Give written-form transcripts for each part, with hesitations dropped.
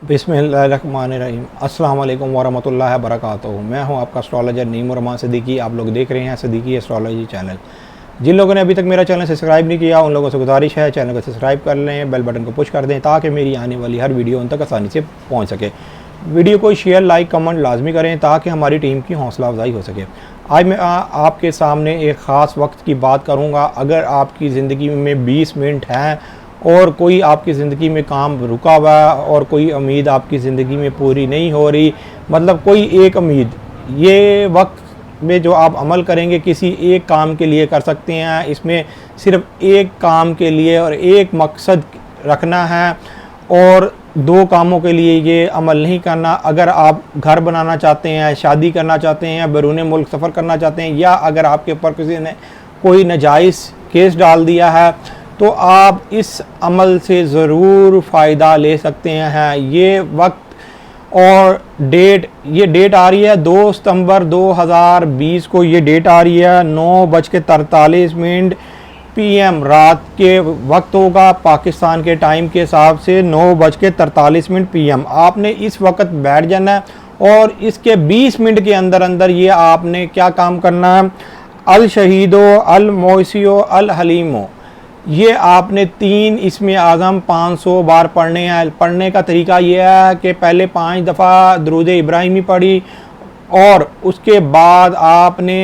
बिस्मिल्लाहिर्रहमानिर्रहीम। अस्सलाम वालेकुम वरहमतुल्लाहि वबरकातुहू। मैं हूं आपका एस्ट्रोलॉजर नईम रहमान सिद्दीकी। आप लोग देख रहे हैं सिद्दीकी एस्ट्रोलॉजी चैनल। जिन लोगों ने अभी तक मेरा चैनल सब्सक्राइब नहीं किया उन लोगों से गुजारिश है चैनल को सब्सक्राइब कर लें, बेल बटन को पुश कर दें ताकि मेरी आने वाली हर वीडियो उन तक आसानी से पहुँच सके। वीडियो को शेयर लाइक कमेंट लाजमी करें ताकि हमारी टीम की हौसला अफजाई हो सके। आज मैं आपके सामने एक ख़ास वक्त की बात करूँगा। अगर आपकी ज़िंदगी में 20 मिनट हैं और कोई आपकी ज़िंदगी में काम रुका हुआ है और कोई उम्मीद आपकी ज़िंदगी में पूरी नहीं हो रही, मतलब कोई एक उम्मीद, ये वक्त में जो आप अमल करेंगे किसी एक काम के लिए कर सकते हैं। इसमें सिर्फ एक काम के लिए और एक मकसद रखना है और दो कामों के लिए ये अमल नहीं करना। अगर आप घर बनाना चाहते हैं, शादी करना चाहते हैं, बैरून मुल्क सफ़र करना चाहते हैं, या अगर आपके ऊपर किसी ने कोई नाजायज़ केस डाल दिया है तो आप इस अमल से ज़रूर फ़ायदा ले सकते हैं। ये वक्त और ये डेट आ रही है 2 सितंबर 2020 को। ये डेट आ रही है 9:43 PM रात के वक्त होगा। पाकिस्तान के टाइम के हिसाब से 9:43 PM। आपने इस वक्त बैठ जाना है और इसके 20 मिनट के अंदर अंदर ये आपने क्या काम करना है। अल शहीदो अल मोइसियो अल हलीमो, ये आपने 3 इसमें आज़म 500 बार पढ़ने हैं। पढ़ने का तरीका यह है कि पहले 5 दफ़ा दरूद इब्राहिमी पढ़ी और उसके बाद आपने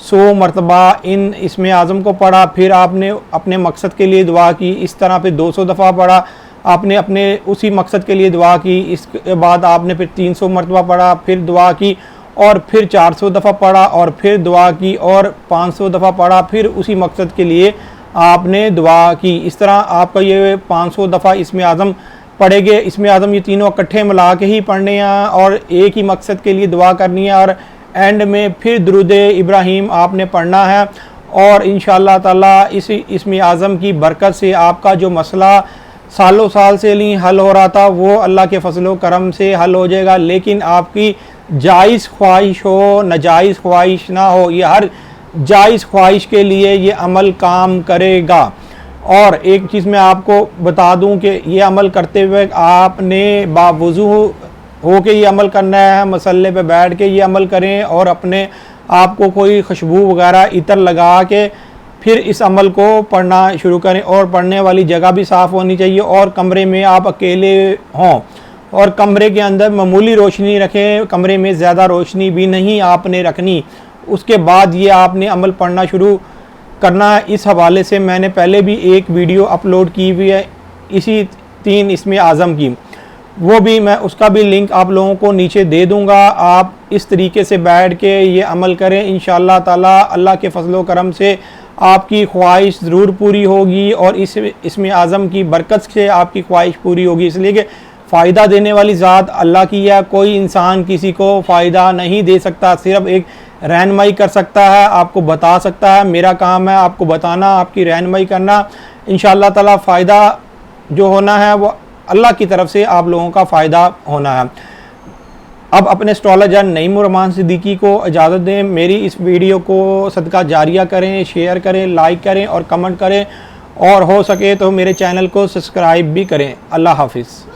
100 मरतबा इन इसमें आज़म को पढ़ा। फिर आपने अपने मकसद के लिए दुआ की। इस तरह फिर 200 दफ़ा पढ़ा, आपने अपने उसी मकसद के लिए दुआ की। इसके बाद आपने फिर 300 मरतबा पढ़ा, फिर दुआ की और फिर 400 दफ़ा पढ़ा और फिर दुआ की और 500 दफ़ा पढ़ा, फिर उसी मकसद के लिए आपने दुआ की। इस तरह आपका ये 500 दफ़ा इसमें आज़म पढ़ेंगे। इसमें आज़म ये तीनों इकट्ठे मिला के ही पढ़ने हैं और एक ही मकसद के लिए दुआ करनी है और एंड में फिर दरूद इब्राहीम आपने पढ़ना है। और इंशाअल्लाह ताला इसमें आज़म की बरकत से आपका जो मसला सालों साल से नहीं हल हो रहा था वो अल्लाह के फजलो करम से हल हो जाएगा। लेकिन आपकी जायज़ ख्वाहिश हो, नाजायज़ ख्वाहिश ना हो, ये हर जायज़ ख्वाहिश के लिए ये अमल काम करेगा। और एक चीज़ मैं आपको बता दूं कि ये अमल करते हुए आपने बावुज़ू हो के ये अमल करना है। मसल्ले पे बैठ के ये अमल करें और अपने आप को कोई खुशबू वगैरह इतर लगा के फिर इस अमल को पढ़ना शुरू करें। और पढ़ने वाली जगह भी साफ़ होनी चाहिए और कमरे में आप अकेले हों और कमरे के अंदर मामूली रोशनी रखें, कमरे में ज़्यादा रोशनी भी नहीं आपने रखनी। उसके बाद ये आपने अमल पढ़ना शुरू करना है। इस हवाले से मैंने पहले भी एक वीडियो अपलोड की हुई है इसी 3 इसमें आज़म की, वो भी मैं उसका भी लिंक आप लोगों को नीचे दे दूंगा। आप इस तरीके से बैठ के ये अमल करें, इंशाअल्लाह ताला अल्लाह के फजलो करम से आपकी ख्वाहिश ज़रूर पूरी होगी और इसमें आज़म की बरकत से आपकी ख्वाहिश पूरी होगी। इसलिए कि फ़ायदा देने वाली ज़ात अल्लाह की है, कोई इंसान किसी को फ़ायदा नहीं दे सकता, सिर्फ एक रहनुमाई कर सकता है, आपको बता सकता है। मेरा काम है आपको बताना, आपकी रहनुमाई करना। इंशाअल्लाह ताला फ़ायदा जो होना है वो अल्लाह की तरफ से आप लोगों का फ़ायदा होना है। अब अपने एस्ट्रोलॉजर नईम रहमान सिद्दीकी को इजाज़त दें। मेरी इस वीडियो को सदका जारिया करें, शेयर करें, लाइक करें और कमेंट करें और हो सके तो मेरे चैनल को सब्सक्राइब भी करें। अल्लाह हाफिज़।